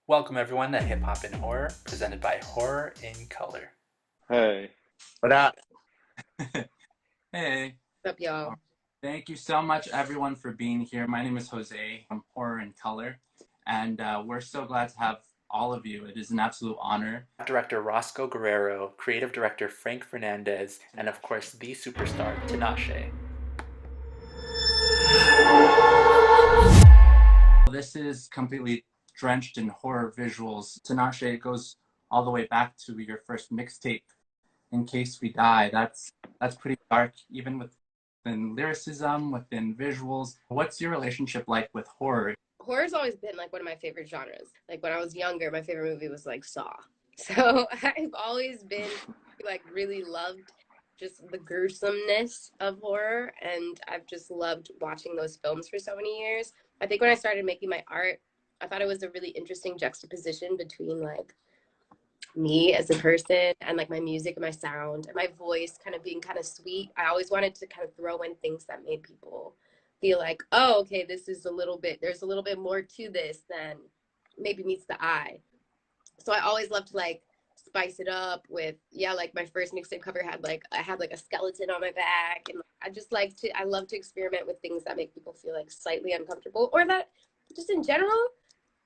Welcome everyone to Hip Hop and Horror, presented by Horror in Color. Hey. What up? Hey. What's up, y'all? Thank you so much, everyone, for being here. My name is Jose from Horror in Color, and we're so glad to have all of you. It is an absolute honor. Director Roscoe Guerrero, Creative Director Franc Fernandez, and of course, the superstar, Tinashe. This is completely drenched in horror visuals. Tinashe, goes all the way back to your first mixtape, In Case We Die. That's pretty dark, even within lyricism, within visuals. What's your relationship like with horror? Horror's always been like one of my favorite genres. Like when I was younger, my favorite movie was like Saw. So I've always been like really loved just the gruesomeness of horror, and I've just loved watching those films for so many years. I think when I started making my art, I thought it was a really interesting juxtaposition between like me as a person and like my music and my sound and my voice kind of being kind of sweet. I always wanted to kind of throw in things that made people feel like, oh, okay, this is there's a little bit more to this than maybe meets the eye. So I always loved to like spice it up with, like my first mixtape cover I had like a skeleton on my back, and I love to experiment with things that make people feel like slightly uncomfortable, or that just in general,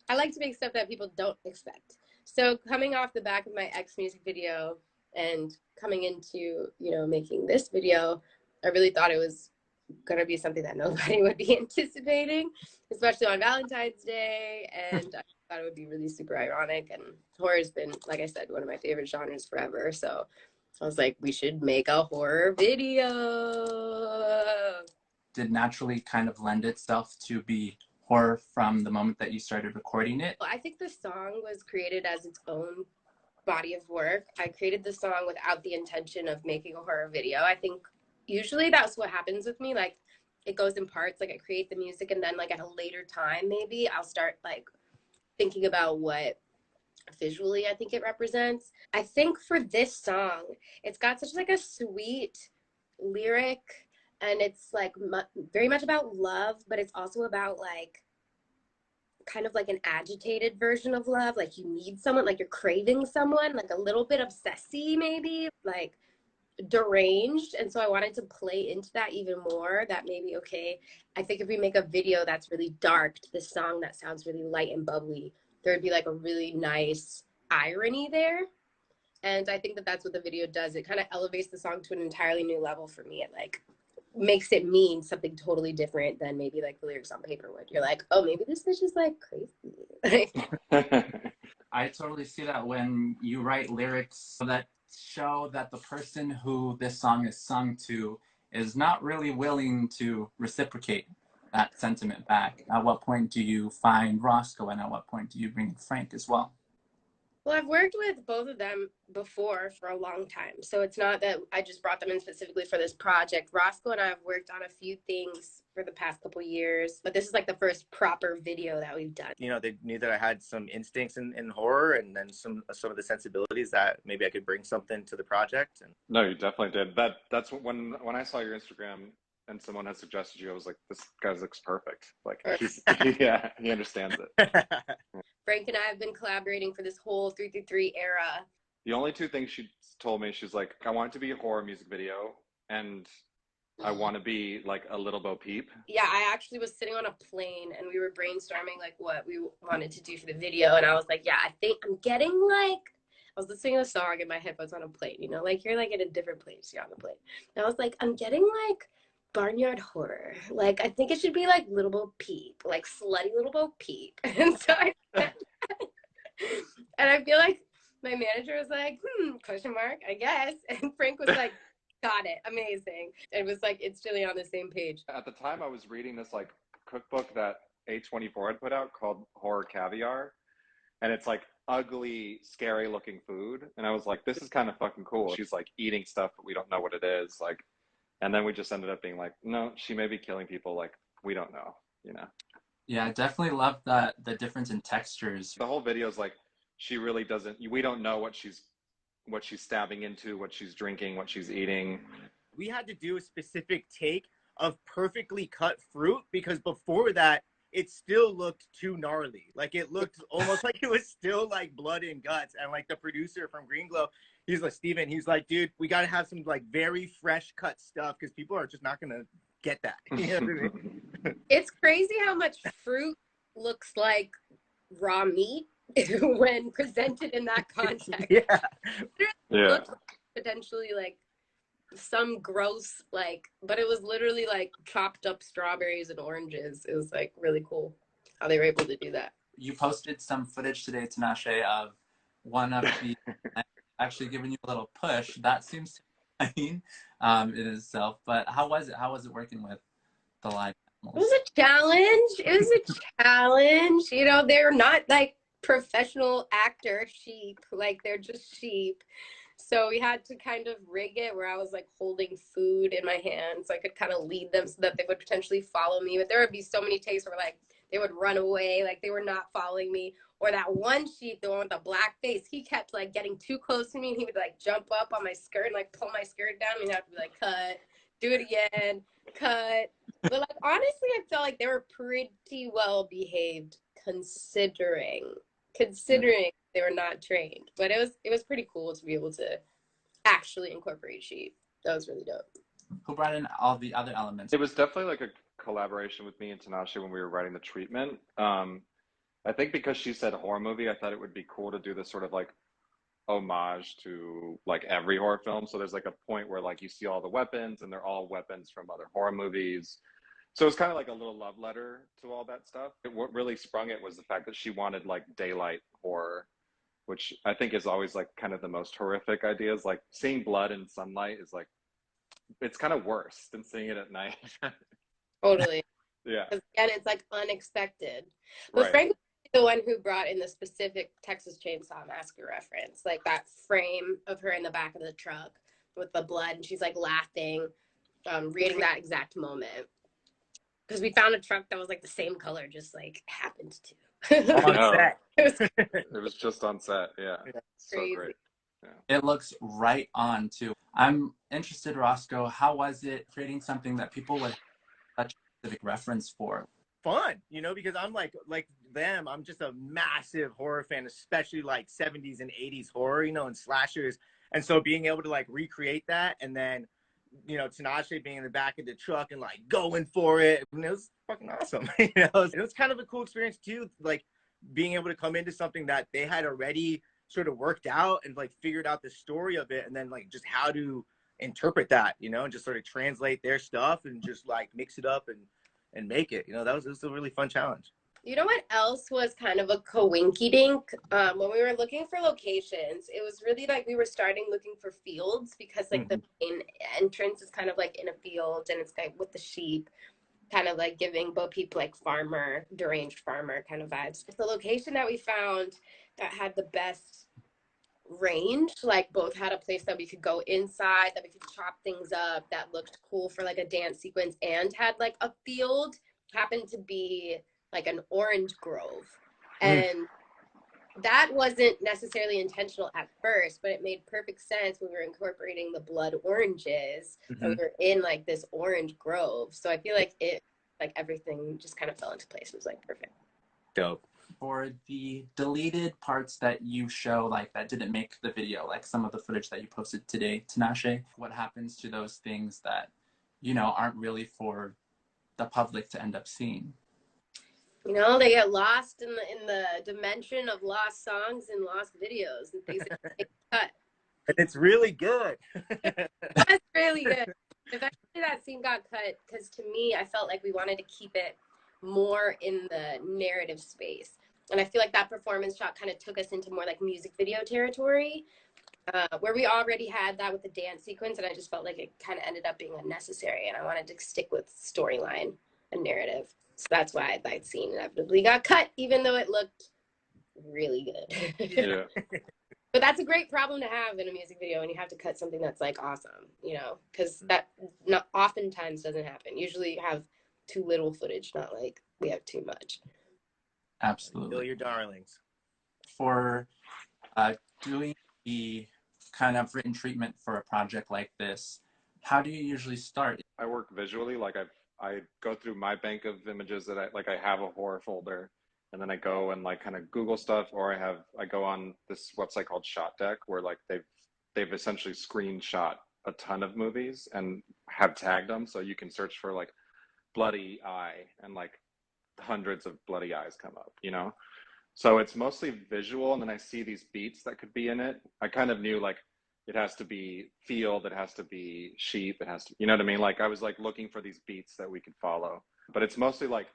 I like to make stuff that people don't expect. So coming off the back of my X music video and coming into, making this video, I really thought it was going to be something that nobody would be anticipating, especially on Valentine's Day. And I thought it would be really super ironic. And horror has been, like I said, one of my favorite genres forever. So I was like, we should make a horror video. Did naturally kind of lend itself to be horror from the moment that you started recording it? I think the song was created as its own body of work. I created the song without the intention of making a horror video. I think usually that's what happens with me. Like it goes in parts. Like I create the music, and then like at a later time, maybe I'll start like thinking about what visually I think it represents. I think for this song, it's got such like a sweet lyric, and it's like very much about love, but it's also about like kind of like an agitated version of love. Like you need someone, like you're craving someone, like a little bit obsessy, maybe like deranged. And so I wanted to play into that even more, that maybe, okay, I think if we make a video that's really dark to this song that sounds really light and bubbly, there would be like a really nice irony there. And I think that that's what the video does. It kind of elevates the song to an entirely new level for me. It like makes it mean something totally different than maybe like the lyrics on paper would. You're like, oh, maybe this bitch is like crazy. I totally see that when you write lyrics that show that the person who this song is sung to is not really willing to reciprocate that sentiment back. At what point do you find Roscoe, and at what point do you bring Frank as well? Well, I've worked with both of them before for a long time. So it's not that I just brought them in specifically for this project. Roscoe and I have worked on a few things for the past couple years, but this is like the first proper video that we've done. They knew that I had some instincts in horror, and then some of the sensibilities that maybe I could bring something to the project. And No, you definitely did. That's when I saw your Instagram and someone had suggested you, I was like, this guy looks perfect. Like yeah, he understands it. Frank and I have been collaborating for this whole 333 era. The only two things she told me, she's like, I want it to be a horror music video, and I want to be like a little Bo Peep. Yeah, I actually was sitting on a plane and we were brainstorming like what we wanted to do for the video. And I was like, yeah, I think I'm getting like, I was listening to a song in my headphones on a plane, like you're like in a different place, you're on the plane. And I was like, I'm getting like barnyard horror. Like, I think it should be like Little Bo Peep, like slutty Little Bo Peep. And so and I feel like my manager was like, question mark, I guess. And Frank was like, got it, amazing. It was like instantly on the same page. At the time, I was reading this like cookbook that A24 had put out called Horror Caviar, and it's like ugly, scary looking food. And I was like, this is kind of fucking cool. She's like eating stuff, but we don't know what it is. Like, and then we just ended up being like, no, she may be killing people. Like, we don't know, Yeah, I definitely love that, the difference in textures. The whole video is like, she really doesn't, we don't know what she's stabbing into, what she's drinking, what she's eating. We had to do a specific take of perfectly cut fruit, because before that, it still looked too gnarly. Like it looked almost like it was still like blood and guts. And like the producer from Green Glow, he's like, Steven, he's like, dude, we got to have some like very fresh cut stuff because people are just not going to get that. You know what I mean? It's crazy how much fruit looks like raw meat when presented in that context. Yeah. It Yeah. looked like potentially like some gross, like, but it was literally like chopped up strawberries and oranges. It was like really cool how they were able to do that. You posted some footage today, Tinashe, of one of the actually giving you a little push. That seems to be fine in itself. But how was it? How was it working with the live It animals? was a challenge. It was a challenge. You know, they're not like professional actor sheep, like they're just sheep. So we had to kind of rig it where I was like holding food in my hand so I could kind of lead them so that they would potentially follow me. But there would be so many takes where like they would run away, like they were not following me. Or that one sheep, the one with the black face, he kept like getting too close to me and he would like jump up on my skirt and like pull my skirt down and I'd have to be like, cut, do it again, cut. But like honestly, I felt like they were pretty well behaved considering they were not trained. But it was pretty cool to be able to actually incorporate sheep. That was really dope. Who brought in all the other elements? It was definitely like a collaboration with me and Tinashe when we were writing the treatment. I think because she said horror movie, I thought it would be cool to do this sort of like homage to like every horror film. So there's like a point where like you see all the weapons and they're all weapons from other horror movies. So it's kind of like a little love letter to all that stuff. What really sprung it was the fact that she wanted like daylight horror, which I think is always like kind of the most horrific ideas. Like seeing blood in sunlight is like, it's kind of worse than seeing it at night. Totally. Yeah. And it's like unexpected. But Right. Frank the one who brought in the specific Texas Chainsaw Massacre reference, like that frame of her in the back of the truck with the blood, and she's like laughing, reading that exact moment. Because we found a truck that was like the same color, just like happened to. On set. It was just on set. Yeah. So Crazy. great. Yeah. It looks right on too. I'm interested, Roscoe, how was it creating something that people would have such a specific reference for? Fun, you know, because I'm like them, I'm just a massive horror fan, especially like 70s and 80s horror, you know, and slashers. And so being able to like recreate that, and then, you know, Tinashe being in the back of the truck and like going for it, and it was fucking awesome. You know, it was kind of a cool experience too, like being able to come into something that they had already sort of worked out and like figured out the story of it, and then like just how to interpret that, you know, and just sort of translate their stuff and just like mix it up and make it, you know. It was a really fun challenge. You know what else was kind of a coinky-dink? When we were looking for locations, it was really like we were starting looking for fields because like the main entrance is kind of like in a field and it's like with the sheep, kind of like giving Bo Peep like farmer, deranged farmer kind of vibes. The location that we found that had the best range, like both had a place that we could go inside, that we could chop things up, that looked cool for like a dance sequence, and had like a field, happened to be like an orange grove. And that wasn't necessarily intentional at first, but it made perfect sense when we were incorporating the blood oranges and we were in like this orange grove. So I feel like everything just kind of fell into place. It was like perfect. Dope. For the deleted parts that you show, like that didn't make the video, like some of the footage that you posted today, Tinashe, what happens to those things that, you know, aren't really for the public to end up seeing? You know, they get lost in the dimension of lost songs and lost videos and things that get cut. And it's really good. That's really good. Eventually that scene got cut because to me, I felt like we wanted to keep it more in the narrative space. And I feel like that performance shot kind of took us into more like music video territory, where we already had that with the dance sequence. And I just felt like it kind of ended up being unnecessary. And I wanted to stick with storyline and narrative. So that's why that scene inevitably got cut, even though it looked really good. Yeah. But that's a great problem to have in a music video when you have to cut something that's like awesome, you know, because that not oftentimes doesn't happen. Usually you have too little footage, not like we have too much. Absolutely. Kill your darlings. For doing the kind of written treatment for a project like this, how do you usually start? I work visually. Like I go through my bank of images that I have a horror folder, and then I go and like kind of Google stuff, or I go on this website called Shot Deck, where like they've essentially screenshot a ton of movies and have tagged them, so you can search for like bloody eye, and like hundreds of bloody eyes come up, you know? So it's mostly visual, and then I see these beats that could be in it. I kind of knew like it has to be field, it has to be sheep, it has to, you know what I mean? Like I was like looking for these beats that we could follow. But it's mostly like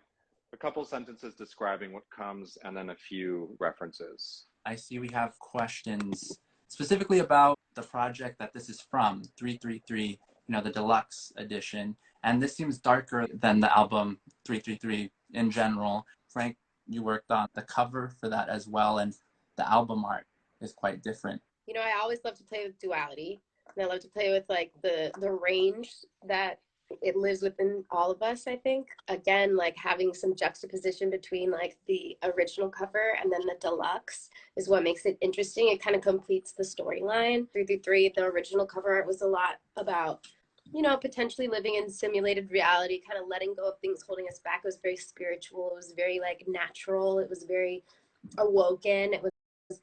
a couple sentences describing what comes and then a few references. I see we have questions specifically about the project that this is from, 333, the deluxe edition. And this seems darker than the album 333 in general. Frank, you worked on the cover for that as well, and the album art is quite different. I always love to play with duality, and I love to play with like the range that it lives within all of us. I think again, like having some juxtaposition between like the original cover and then the deluxe is what makes it interesting. It kind of completes the storyline. 333, the original cover art was a lot about potentially living in simulated reality, kind of letting go of things holding us back. It was very spiritual. It was very like natural. It was very awoken. It was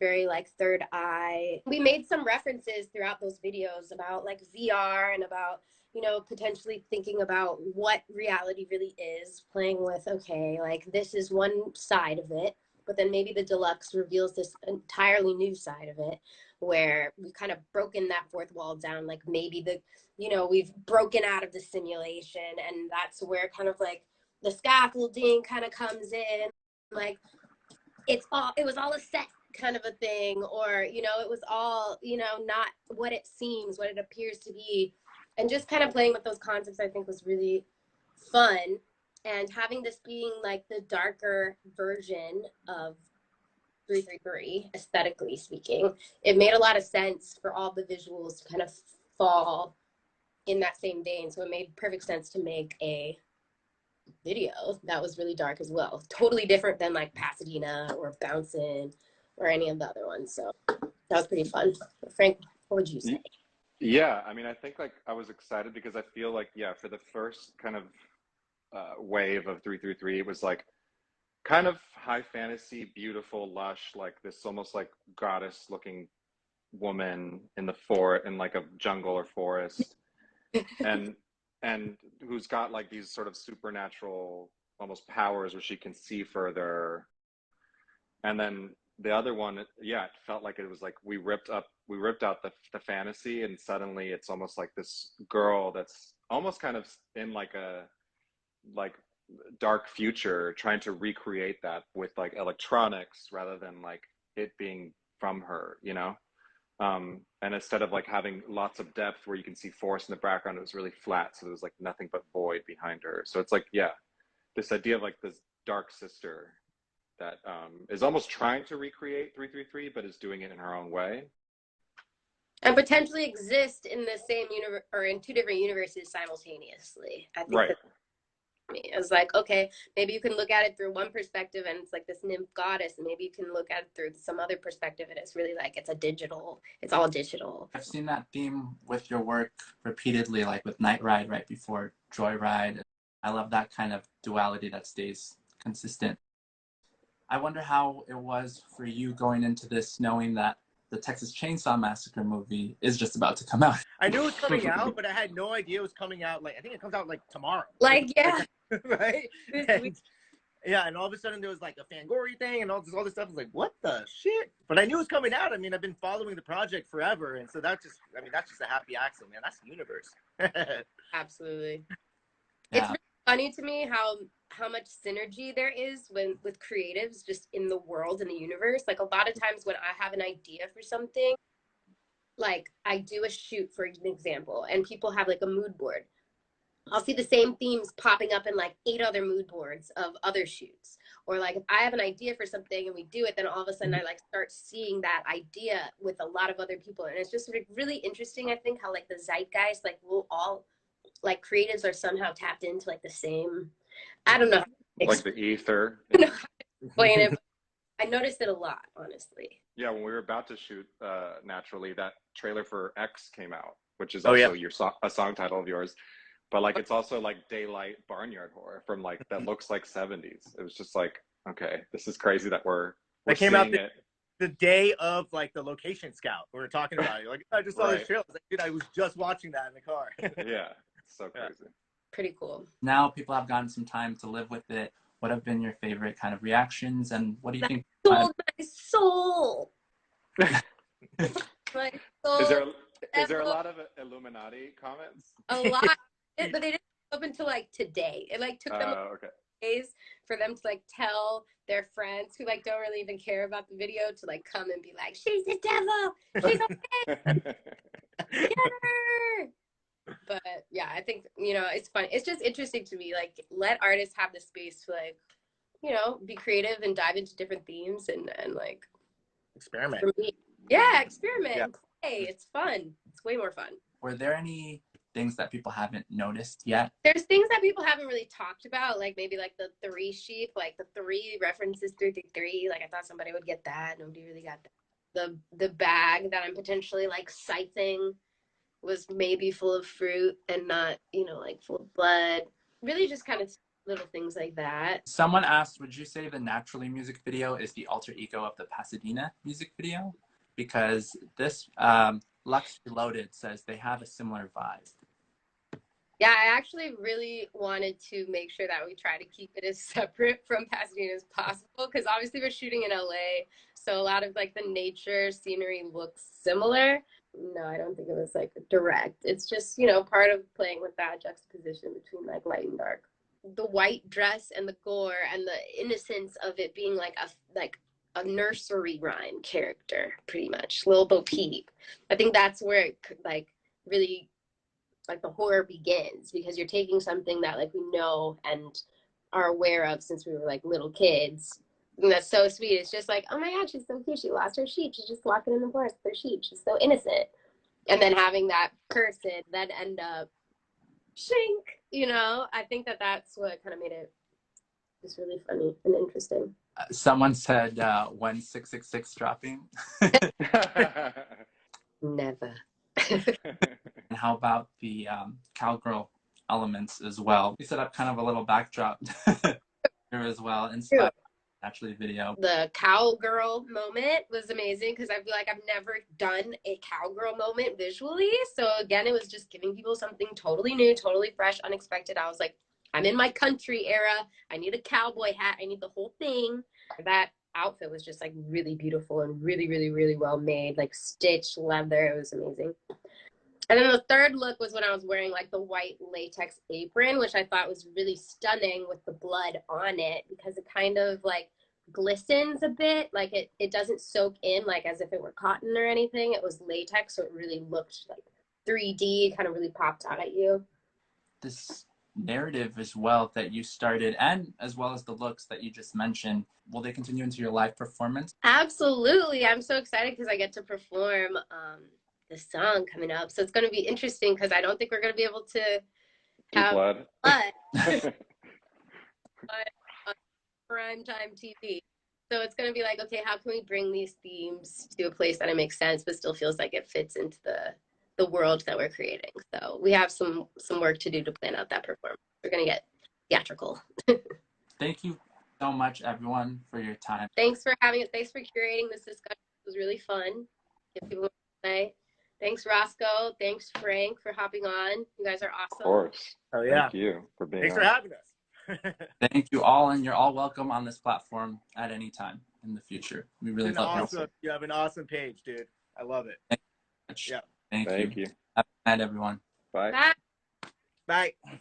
very like third eye. We made some references throughout those videos about like VR and about, potentially thinking about what reality really is, playing with, okay, like this is one side of it, but then maybe the deluxe reveals this entirely new side of it where we've kind of broken that fourth wall down. Like maybe we've broken out of the simulation, and that's where kind of like the scaffolding kind of comes in. Like it was all a set kind of a thing, or, it was all, not what it seems, what it appears to be. And just kind of playing with those concepts, I think was really fun. And having this being like the darker version of 333, aesthetically speaking, it made a lot of sense for all the visuals to kind of fall in that same vein. So it made perfect sense to make a video that was really dark as well. Totally different than like Pasadena or Bouncin' or any of the other ones. So that was pretty fun. Frank, what would you say? Yeah, I mean, I think like I was excited because I feel like, for the first kind of wave of 333, it was like kind of high fantasy, beautiful, lush, like this almost like goddess looking woman in like a jungle or forest, and who's got like these sort of supernatural almost powers where she can see further. And then the other one, it felt like it was like we ripped out the fantasy, and suddenly it's almost like this girl that's almost kind of in like a dark future, trying to recreate that with like electronics rather than like it being from her, and instead of like having lots of depth where you can see forest in the background, it was really flat, so there was like nothing but void behind her. So it's like, this idea of like this dark sister that is almost trying to recreate 333 but is doing it in her own way, and potentially exist in the same universe or in two different universes simultaneously. I think right. It was like, okay, maybe you can look at it through one perspective and it's like this nymph goddess, and maybe you can look at it through some other perspective and it's really like it's all digital. I've seen that theme with your work repeatedly, like with Night Ride right before Joyride. I love that kind of duality that stays consistent. I wonder how it was for you going into this knowing that the Texas Chainsaw Massacre movie is just about to come out. I knew it was coming out, but I had no idea it was coming out. Like, I think it comes out like tomorrow. Like, yeah. Right? And all of a sudden there was like a Fangoria thing and all this stuff. I was like, what the shit? But I knew it was coming out. I mean, I've been following the project forever. And so that's just a happy accident, man. That's the universe. Absolutely. Yeah. It's really funny to me how much synergy there is with creatives just in the world, in the universe. Like a lot of times when I have an idea for something, like I do a shoot, for an example, and people have like a mood board. I'll see the same themes popping up in like 8 other mood boards of other shoots. Or like if I have an idea for something and we do it, then all of a sudden I like start seeing that idea with a lot of other people. And it's just like really interesting, I think, how like the zeitgeist, like we'll all, like creatives are somehow tapped into like the same, I don't know. Like the ether. Explain it. I noticed it a lot, honestly. Yeah, when we were about to shoot Naturally, that trailer for X came out, which is also a song title of yours. but like it's also like daylight barnyard horror from like that looks like 70s. It was just like, okay, this is crazy that we're That came out seeing it. the day of like the location scout. We were talking about it. Like, I just saw this trailer. I was like, dude, I was just watching that in the car. Yeah, it's so crazy. Pretty cool. Now people have gotten some time to live with it. What have been your favorite kind of reactions, and what do you think? Sold my soul. My soul. Is there a lot of Illuminati comments? A lot, but they didn't up until like today. It like took them Okay. days for them to like tell their friends who like don't really even care about the video to like come and be like, she's the devil, she's okay, get her. But yeah, I think, you know, it's fun. It's just interesting to me, like, let artists have the space to like, you know, be creative and dive into different themes and like Experiment. For me, yeah, experiment Yeah. and play. It's fun. It's way more fun. Were there any things that people haven't noticed yet? There's things that people haven't really talked about, like maybe like the three sheep, like the three references 333. Like I thought somebody would get that. Nobody really got that. The bag that I'm potentially like scything was maybe full of fruit and not, you know, like full of blood. Really just kind of little things like that. Someone asked, would you say the Naturally music video is the alter ego of the Pasadena music video? Because this Lux Reloaded says they have a similar vibe. Yeah, I actually really wanted to make sure that we try to keep it as separate from Pasadena as possible, because obviously we're shooting in LA, so a lot of like the nature scenery looks similar. No, I don't think it was like direct. It's just, you know, part of playing with that juxtaposition between like light and dark. The white dress and the gore and the innocence of it being like a nursery rhyme character, pretty much, Lil Bo Peep. I think that's where it like really like the horror begins, because you're taking something that like we know and are aware of since we were like little kids. And that's so sweet. It's just like, oh my God, she's so cute. She lost her sheep. She's just walking in the forest with her sheep. She's so innocent. And then having that person then end up shink, you know, I think that that's what kind of made it just really funny and interesting. Someone said, when 666 dropping? Never. And how about the cowgirl elements as well? We set up kind of a little backdrop here as well, inspired Naturally video. The cowgirl moment was amazing because I feel like I've never done a cowgirl moment visually. So again, it was just giving people something totally new, totally fresh, unexpected. I was like, I'm in my country era. I need a cowboy hat. I need the whole thing. That outfit was just like really beautiful and really, really, really well made, like stitched leather. It was amazing. And then the third look was when I was wearing like the white latex apron, which I thought was really stunning with the blood on it, because it kind of like glistens a bit. Like it doesn't soak in like as if it were cotton or anything. It was latex, so it really looked like 3D, kind of really popped out at you. This narrative as well that you started, and as well as the looks that you just mentioned, will they continue into your live performance? Absolutely. I'm so excited because I get to perform the song coming up. So it's going to be interesting because I don't think we're going to be able to have blood. on primetime TV. So it's going to be like, okay, how can we bring these themes to a place that it makes sense but still feels like it fits into the world that we're creating? So we have some work to do to plan out that performance. We're going to get theatrical. Thank you so much, everyone, for your time. Thanks for having it. Thanks for curating this discussion. It was really fun. If people want to say. Thanks, Roscoe. Thanks, Frank, for hopping on. You guys are awesome. Of course. Oh yeah. Thank you for being Thanks on. for having us. Thank you all, and you're all welcome on this platform at any time in the future. We really love awesome. You have an awesome page, dude. I love it. Thank you. Yeah. Thank you. Thank you. Have a good night, everyone. Bye. Bye. Bye.